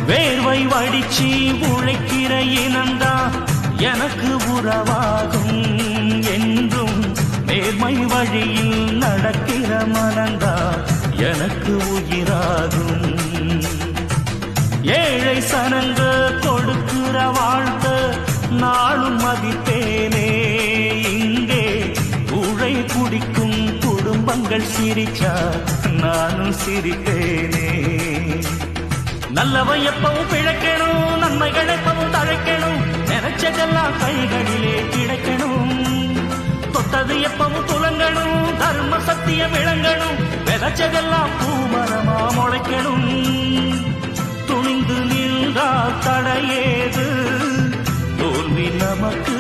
வேர்வை வடிச்சி உழைக்கிற இனந்தா எனக்கு உறவாகும் என்றும் நேர்மை வழியில் நடக்கிற மனந்தா எனக்கு உயிராகும். ஏழை சனங்க கொடுக்கிற வாழ்த்த நாளும் மதிப்பேனே. இங்கே ஊழை குடிக்கும் குடும்பங்கள் சிரிச்சா நானும் சிரிப்பேனே. நல்லவை எப்பவும் பிழைக்கணும், நன்மைகள் எப்பவும் தழைக்கணும், நினைச்சதெல்லாம் கைகளிலே கிடைக்கணும். தொட்டது எப்பவும் துலங்கணும், தர்ம சத்தியம் விளங்கணும், விதைச்சதெல்லாம் பூமரமா முளைக்கணும். துணிந்து நின்றால் தடையேது, தோல்வி நமக்கு